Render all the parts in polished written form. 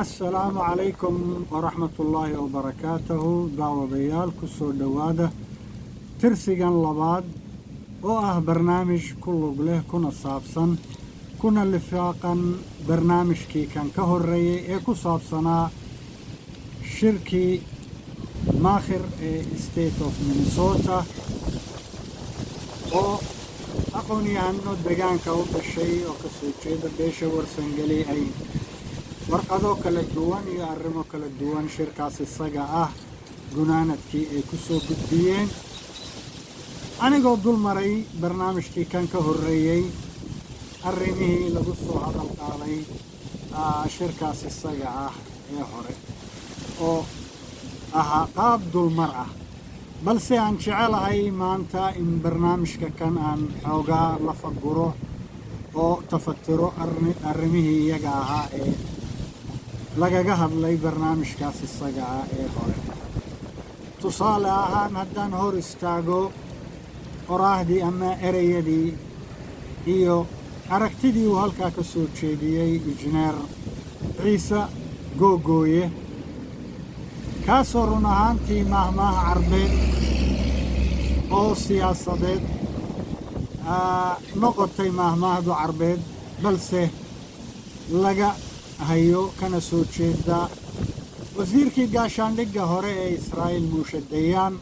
السلام عليكم ورحمة الله وبركاته. داوديال كسو دواده ترسيغان لباد برنامج كله له كنا صابسن كنا لفاقا برنامج كي كان كهوري ايكو صابسنا شركي ماخر ستيت اوف مينيسوتا او اقوني عنو دقان كاو بشي او كسو جيدا بيشا ورسنجلي اي warqado kala duwan iyo arrimo kala duwan shirkaas isaga ah gunaanadkii ay ku soo gudbiyeen anigoo dul maray barnaamijkii kan ka horreeyay arrimihii lagu soo hadal qaaday shirkaas isaga ah ee hore oo ahaa qaab dulmar ah balse aan jecelahay maanta in barnaamijka kan aan xoogaa la faguro oo tafatiro arrimihii iyaga ahaa ee lagaga hadlay barnaamijkaas isaga ah ee hore tusaale ahaan haddaan hor istaago qoraahdii ama ereyadii iyo aragtidii uu halkaa ka soo jeediyey injineer ciise googooye kaasoo run ahaantii mahmaah carbeed oo siyaasadeed noqotay mahmaahdu carbeed balse laga hayo kana soo jeeda wasiirkii gaashaandhigga hore ee Israa'iil Muushe Dayaan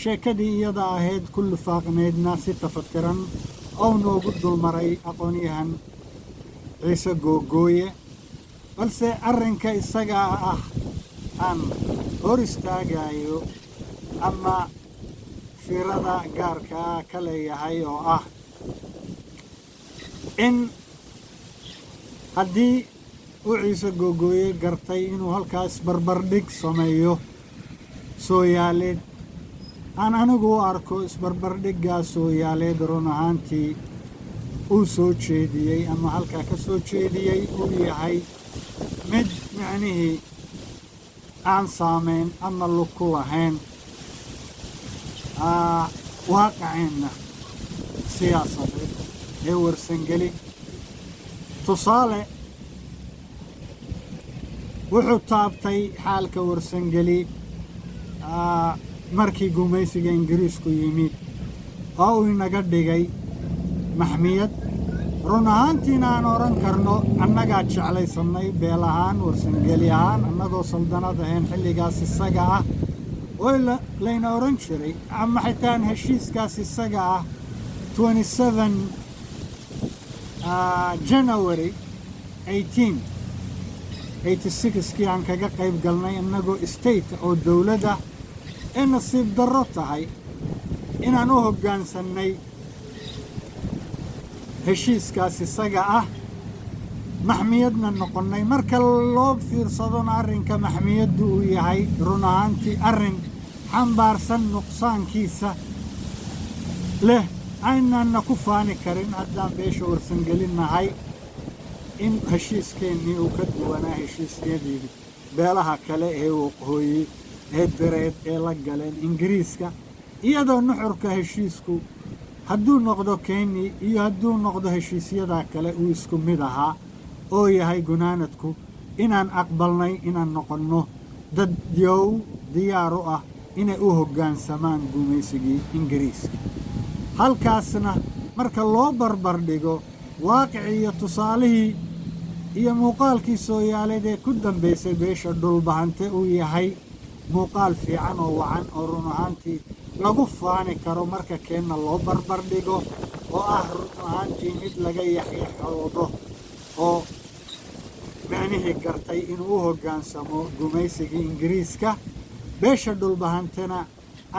sheekadii iyada ahayd kullu faaqneedna si tafakkiran oo noogu dulmaray aqoonyahan ciise googooye balse arrinka isaga ah aan hor istaagayo ama fiirada gaarka ka leeyahay oo ah in haddii uu ciise googooye gartay inuu halkaas barbardhig sameeyo sooyaaleed aan anigu u arko isbarbardhiggaa sooyaaleed run ahaantii uu soo jeediyey ama halkaa ka soo jeediyey uu yahay mid micnihii aan saamayn ama lug ku lahayn waaqiceenna siyaasadeed ee warsangeli tusaale wuxuu taabtay xaalka warsangeli markii gumaysiga ingiriisku yimid oo uu inaga dhigay maxmiyad run ahaantiina aan oran karno annagaa jeclaysanay beel ahaan warsangeli ahaan annagoo saldanad ahayn xilligaas isaga ah oo layna oran jiray ama xitaan heshiiskaas isaga ah 27 January 1886 aan kaga qayb galnay annagoo state oo dawladda ee nasiib darro tahay inaan u hoggaansanay heshiiskaas isaga ah maxmiyadna noqonnay marka loo fiirsadona arrinka maxmiyaddu uu yahay run ahaantii arrin xambaarsan nuqsaankiisa leh aynanna ku faani karin haddaan beesha warsangelinahay in heshiiskeenii uu ka duwanaa heshiisyadii beelaha kale ee waqooyi ee bereed ee la galeen ingiriiska iyadoo nuxurka heshiisku hadduu noqdo keenii iyo hadduu noqdo heshiisyadaa kale uu isku mid ahaa oo yahay gunaanadku inaan aqbalnay inaan noqonno dad yow diyaar u ah inay u hoggaansamaan gumaysigii ingiriiska halkaasna marka loo barbardhigo waaqicii iyo tusaalihii iyo muuqaalkii sooyaaleed ee ku dambaysay beesha dhulbahante uu yahay muuqaal fiican oo wacan oo run ahaantii lagu faani karo marka keenna loo barbardhigo oo ah run ahaantii mid laga yaxyaxoodo oo micnihii gartay inuu u hoggaansamo gumaysigii ingiriiska beesha dhulbahantena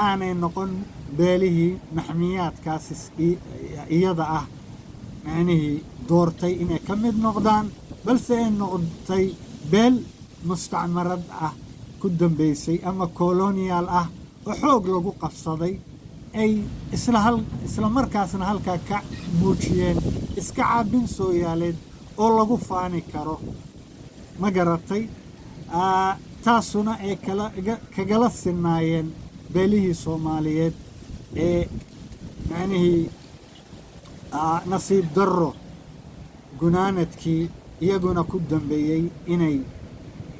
aanay noqon beelihii maxmiyaadkaas iyada ah micnihii doortay inay ka mid noqdaan balse ay noqotay beel mustacmarad ah ku dambaysay ama koloniyaal ah oo xoog lagu qabsaday ay isla markaasna halkaa ka muujiyeen iska caabin sooyaaleed oo lagu faani karo ma garatay taasuna ay kagala sinaayeen beelihii Soomaaliyeed ee macnihii nasiib darro gunaanadkii iyaguna ku dambeeyey inay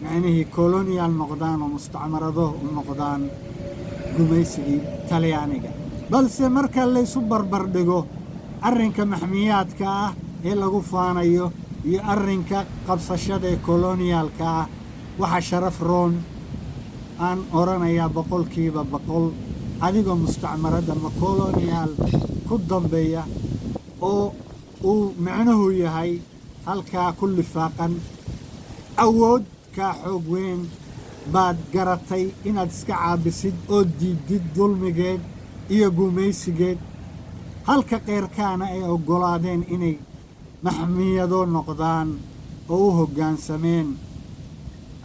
macnihii colonial noqdaan oo mustacmarado u noqdaan gumaysigii talyaaniga. balse marka laysu barbar dhigo arrinka maxmiyaadka ah ee lagu faanayo iyo arrinka qabsashada ee colonialka ah, waxa sharaf roon aan oranayaa 100% adigoo mustacmarada ma colonial ku dambeeya oo uu macnuhu yahay halkaa ku lifaaqan awood ka xoog weyn baad garatay inaad iska caabisid oo diidid dulmigeed iyo gumaysigeed, halka qeyrkaana ay oggolaadeen inay maxmiyado noqdaan oo u hoggaansameen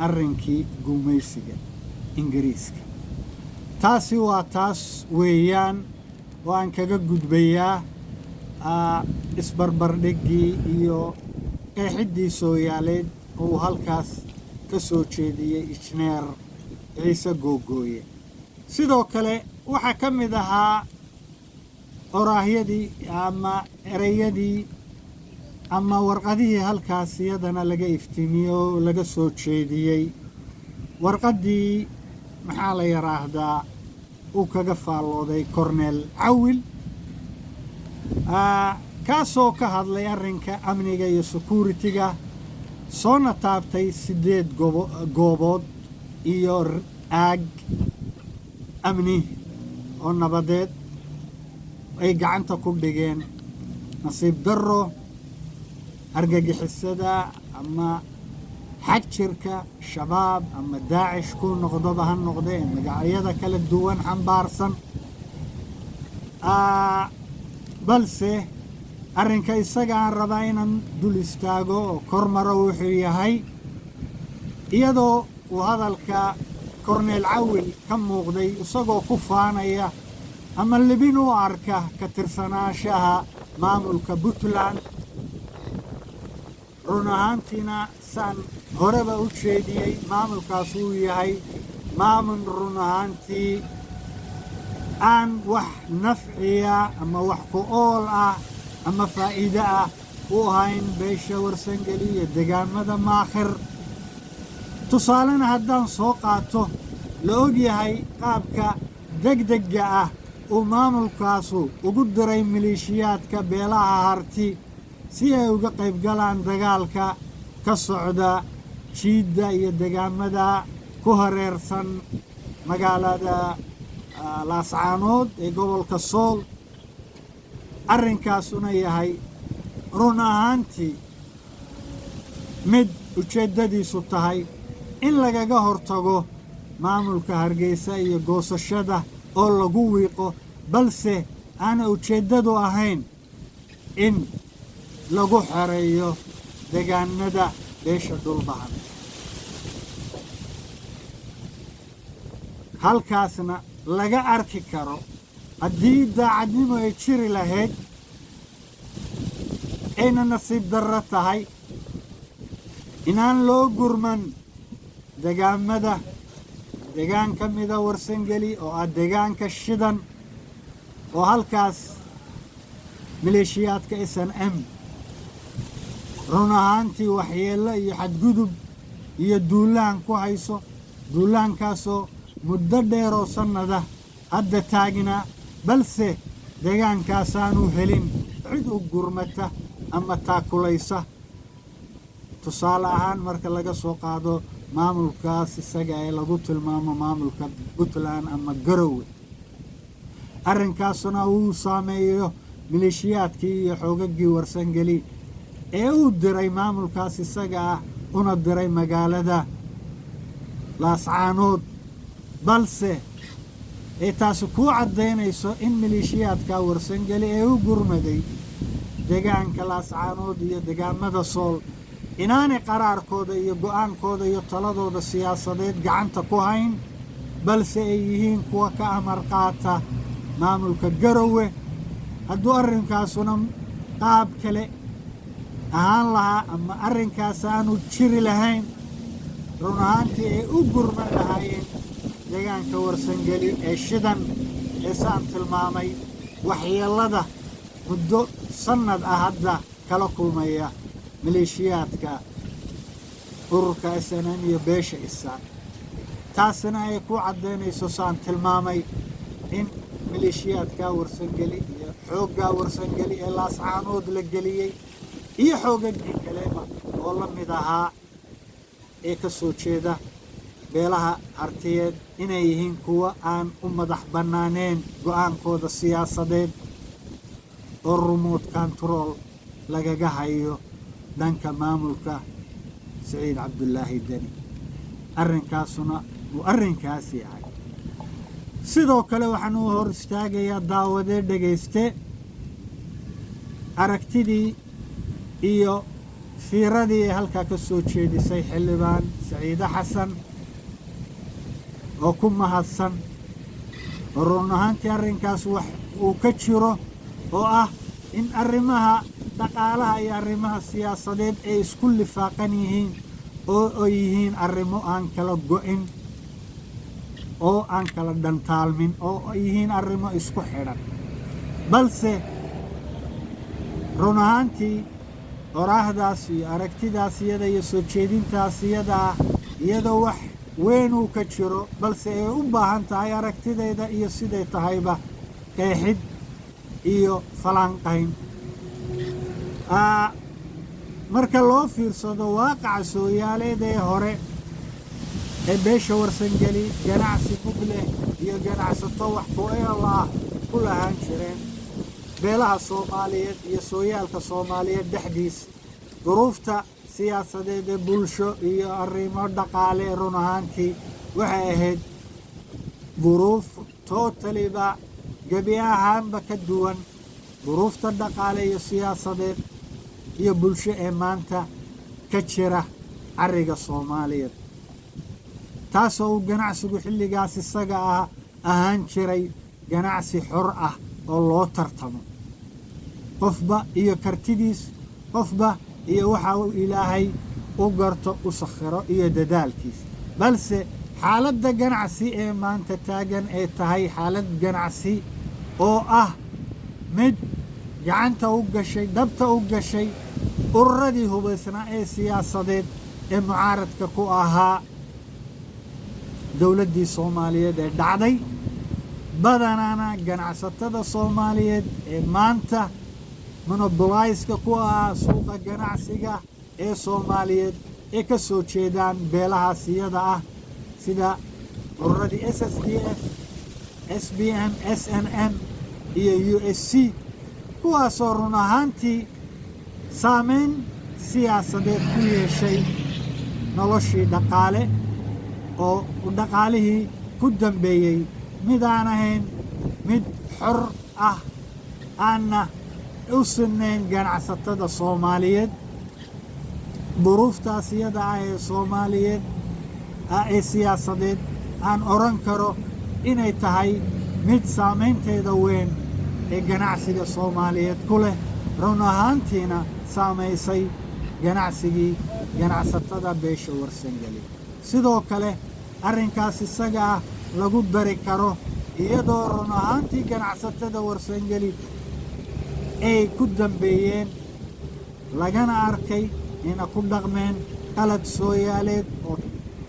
arrinkii gumaysiga ingiriiska. taasi waa taas weeyaan oo aan kaga gudbayaa isbarbardhiggii iyo qeexiddii sooyaaleed oo uu halkaas ka soo jeediyey injineer ciise googooye. sidoo kale waxaa ka mid ahaa qoraahyadii ama ereyadii ama warqadihii halkaas iyadana laga iftiimiyey oo laga soo jeediyey. warqaddii maxaa la yidhaahdaa uu kaga faallooday korneel cawil, kaasoo ka hadlay arrinka amniga iyo security-ga, soona taabtay 8 goobood iyo aag amni oo nabadeed ay gacanta ku dhigeen. nasiib darro argagixisada ama xagjirka shabaab ama daacish ku noqdoba ha noqdee magacyada kala duwan xambaarsan, balse arrinka isaga aan rabaa inaan dul istaago oo kor maro wuxuu yahay, iyadoo uu hadalka korneel cawil ka muuqday isagoo ku faanaya ama libin u arka ka tirsanaanshaha maamulka Puntland. run ahaantiina saan horeba u jeediyey, maamulkaas uu yahay maamul run ahaantii aan wax nafciya ama wax ku ool ah ama faa'iido ah u ahayn beesha warsangeli iyo deegaamada maakhir. tusaalena haddaan soo qaato, la og yahay qaabka degdegga ah uu maamulkaasu ugu diray maleeshiyaadka beelaha harti si ay uga qayb galaan dagaalka ka socda jiidda iyo deegaamada ku hareersan magaalada laascaanood ee gobolka sool. arrinkaasuna yahay run ahaantii mid ujeeddadiisu tahay in lagaga hortago maamulka hargeysa iyo goosashada oo lagu wiiqo, balse aana ujeeddadu ahayn in lagu xereeyo deegaanada beesha dhulbahan. halkaasna laga arki karo haddii daacadnimo ay jiri lahayd, ayna nasiib darro tahay inaan loo gurman deegaamada deegaan ka mida warsangeli oo ah deegaanka shidan oo halkaas maleeshiyaadka SNM run ahaantii waxyeello iyo xadgudub iyo duulaan ku hayso. duulaankaasoo muddo dheer oo sannada hadda taagnaa, balse deegaankaasaanu helin cid u gurmata ama taakulaysa. tusaale ahaan marka laga soo qaado maamulkaas isaga ee lagu tilmaamo maamulka Puntland ama Garowe, arrinkaasuna uu saameeyo maleeshiyaadkii iyo xoogaggii warsangeli ee uu diray maamulkaas isaga ah una diray magaalada laascaanood. balse ay taasi ku caddaynayso in maleeshiyaadka warsangeli ee u gurmaday deegaanka laascaanood iyo deegaamada sool inaanay qaraarkooda iyo go'aankooda iyo taladooda siyaasadeed gacanta ku hayn, balse ay yihiin kuwa ka amar qaata maamulka Garowe. hadduu arrinkaasuna qaab kale ahaan lahaa ama arrinkaas aanu jiri lahayn, run ahaantii ay u gurman lahaayeen deegaanka warsangeli ee shidan ee saan tilmaamay waxyeellada muddo sannad ah hadda kala kulmaya maleeshiyaadka ururka SNM iyo beesha isaaq taasina ay ku caddaynayso saan tilmaamay in maleeshiyaadka warsangeli iyo xoogga warsangeli ee laascaanood la geliyey iyo xoogagii kaleba oo la mid ahaa ee ka soo jeeda beelaha hartiyeed inay yihiin kuwa aan u madax bannaaneen go'aankooda siyaasadeed oo remote control lagaga hayo dhanka maamulka Saciid Cabdullaahi Deni arrinkaasuna uu arrinkaasi yahay sidoo kale waxaan u hor istaagayaa daawadee dhegayste aragtidii iyo fiiradii ee halkaa ka soo jeedisay xildhibaan Saciide Xasan oo ku mahadsan run ahaantii arrinkaas wax uu ka jiro oo ah in arrimaha dhaqaalaha iyo arrimaha siyaasadeed ay isku lifaaqan yihiin oo ay yihiin arrimo aan kala go'in oo aan kala dhantaalmin oo ay yihiin arrimo isku xidhan balse run ahaantii oraahdaas iyo aragtidaas iyada iyo soo jeedintaas iyada ah iyadoo wax weyn uu ka jiro balse ay u baahan tahay aragtidayda iyo siday tahayba qeexid iyo falanqayn marka loo fiirsado waaqaca sooyaaleed ee hore ee beesha warsangeli ganacsi mugleh iyo ganacsato wax ku-eela ah ku lahaan jireen beelaha Soomaaliyeed iyo sooyaalka Soomaaliyeed dhexdiis duruufta siyaasadeed ee bulsho iyo arrimo dhaqaale run ahaantii waxay ahayd duruuf totaliba gebi ahaanba ka duwan duruufta dhaqaale iyo siyaasadeed iyo bulsho ee maanta ka jira arriga Soomaaliyeed taasoo uu ganacsigu xilligaas isaga ah ahaan jiray ganacsi xor ah oo loo tartamo qofba iyo kartidiis qofba iyo waxa uu ilaahay u garto u sakhiro iyo dadaalkiis balse xaaladda ganacsi ee maanta taagan ee tahay xaalad ganacsi oo ah mid gacanta u gashay dabta u gashay ururadii hubaysnaa ee siyaasadeed ee mucaaradka ku ahaa dowladdii Soomaaliyeed ee dhacday badanaana ganacsatada Soomaaliyeed ee maanta monopolize-ka ku ah suuqa ganacsiga ee Soomaaliyeed ee ka soo jeedaan beelahaas iyada ah sida ururadii SSDF SBM SNM iyo USC kuwaasoo run ahaantii saameyn siyaasadeed ku yeeshay noloshii dhaqaale oo dhaqaalihii ku dambeeyey mid aan ahayn mid xor ah aanna u sinnayn ganacsatada Soomaaliyeed duruuftaas iyada ah ee Soomaaliyeed ee siyaasadeed aan oran karo inay tahay mid saameynteeda weyn ee ganacsiga Soomaaliyeed ku leh run ahaantiina saamaysay ganacsatada beesha warsangeli sidoo kale arrinkaas isaga ah lagu dari karo iyadoo run ahaantii ganacsatada warsangeli ay ku dambeeyeen lagana arkay ina ku dhaqmeen qalad sooyaaleed oo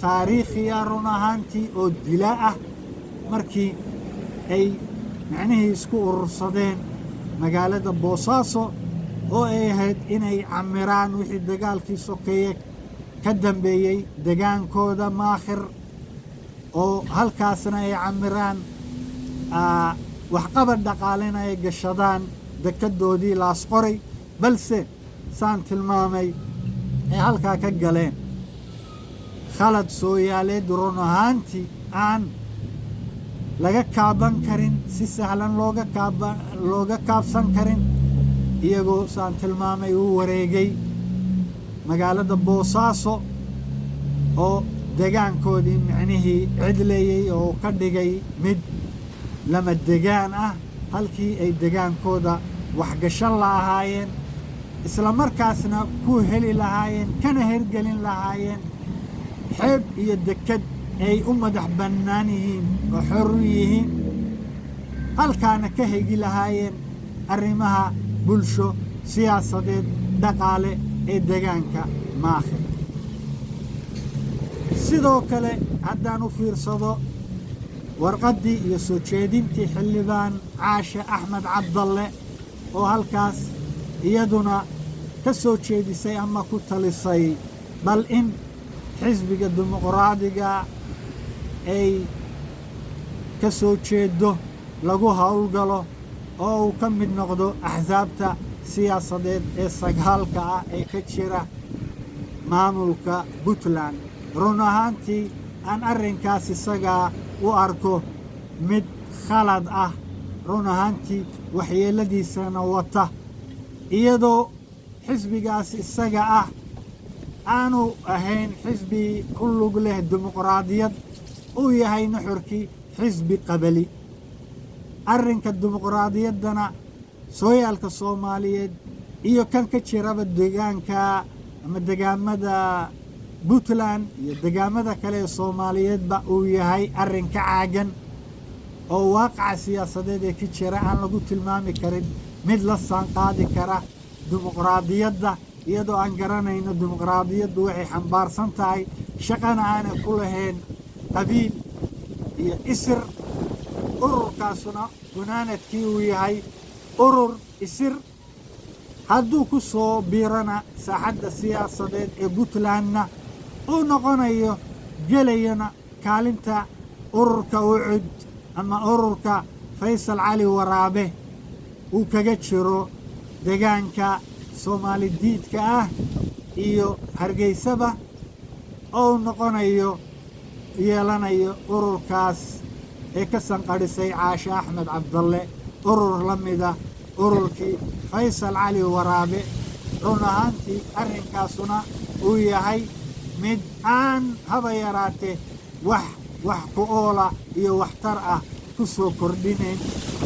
taariikhi ah run ahaantii oo dila ah markii ay macnihii isku urursadeen magaalada Boosaaso oo ay ahayd inay camiraan wixii dagaalkii sokeeye ka dambeeyey degaankooda maakhir oo halkaasna ay camiraan waxqabad dhaqaalena ay gashadaan dekedoodii Laasqoray balse saan tilmaamay ay halkaa ka galeen khalad sooyaaleed run ahaantii aan laga kaaban karin si sahlan looga kaabsan karin iyagoo saan tilmaamay uu wareegay magaalada Boosaaso oo degaankoodii macnihii cidleeyey oo ka dhigay mid lama degaan ah halkii ay degaankooda waxgashan lahaayeen isla markaasna ku heli lahaayeen kana hergelin lahaayeen xeeb iyo deked ay u madax bannaan yihiin oo xor u yihiin halkaana ka hegi lahaayeen arrimaha bulsho siyaasadeed dhaqaale ee deegaanka maakhir sidoo kale haddaan u fiirsado warqaddii iyo soo jeedintii xildhibaan caashe axmed cabdalle oo halkaas iyaduna ka soo jeedisay ama ku talisay bal in xisbiga dimuqraadiga ay ka soo jeedo lagu howlgalo oo uu ka mid noqdo axsaabta siyaasadeed ee sagaalka ah ee ka jira maamulka puntland run ahaantii aan arrinkaas isagaa u arko mid khalad ah run ahaantii waxyeelladiisana wata iyadoo xisbigaas isaga ah aanu ahayn xisbi ku lug leh dimuqraadiyad uu yahay nuxurkii xisbi qabali arrinka dimuqraadiyaddana sooyaalka soomaaliyeed iyo kan ka jiraba deegaanka ama degaamada puntland iyo degaamada kale ee soomaaliyeedba uu yahay arrin ka caagan oo waaqaca siyaasadeed ee ka jira aan lagu tilmaami karin mid la saanqaadi kara dimuqraadiyadda iyadoo aan garanayno dimuqraadiyaddu waxay xambaarsan tahay shaqana aanay ku lahayn qabiil iyo isir ururkaasuna gunaanadkii uu yahay urur isir hadduu ku soo biirana saaxadda siyaasadeed ee puntlandna uu noqonayo gelayana kaalinta ururka ucud ama ururka faysal cali waraabe uu kaga jiro deegaanka soomaali diidka ah iyo hargeysaba oo noqonayo yeelanayo ururkaas ee ka sanqadhisay caashe axmed cabdalle urur la mida ururkii faysal cali waraabe run ahaantii arrinkaasuna uu yahay mid aan haba yaraatee wax ku oola iyo waxtar ah ku soo kordhinayn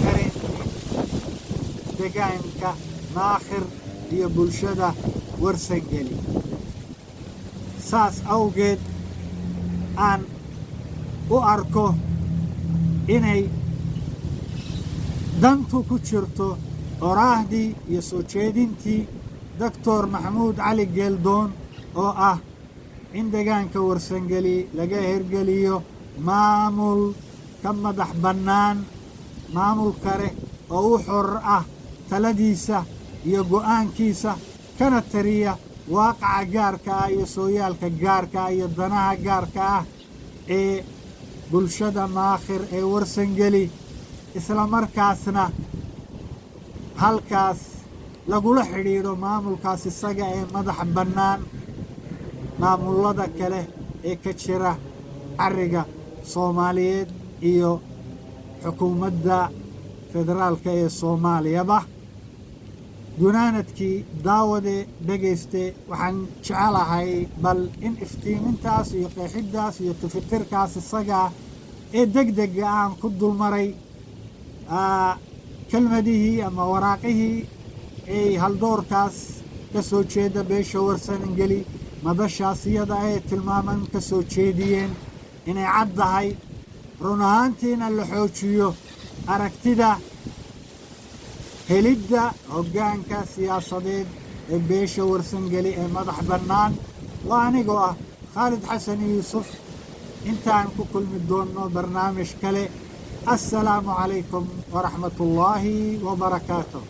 karin deegaanka maakhir iyo bulshada warsangeli saas awgeed aan u arko inay dantu ku jirto qoraahdii iyo soo jeedintii doctor maxamuud cali geeldoon oo ah in deegaanka warsangeli laga hirgeliyo maamul ka madax bannaan maamul kale oo u xor ah taladiisa iyo go'aankiisa kana tariya waaqaca gaarka ah iyo sooyaalka gaarka ah iyo danaha gaarka ah ee bulshada maakhir ee warsangeli isla markaasna halkaas lagula xidhiidho maamulkaas isaga ee madax bannaan maamullada kale ee ka jira carriga soomaaliyeed iyo xukuumadda federaalka ee soomaaliyaba gunaanadkii daawade dhegayste waxaan jecelahay bal in iftiimintaas iyo qeexiddaas iyo tafitirkaas isagaa ee degdega aan ku dulmaray kelmadihii ama waraaqihii ay haldoorkaas ka soo jeeda beesha warsangeli madashaas iyada ay tilmaaman ka soo jeediyeen inay caddahay run ahaantiina la xoojiyo aragtida helidda hoggaanka siyaasadeed ee beesha warsangeli ee madax bannaan waa anigoo ah khaalid xasan yuusuf intaan ku kulmi doonno barnaamij kale assalaamu calaykum waraxmatullaahi wabarakaatuh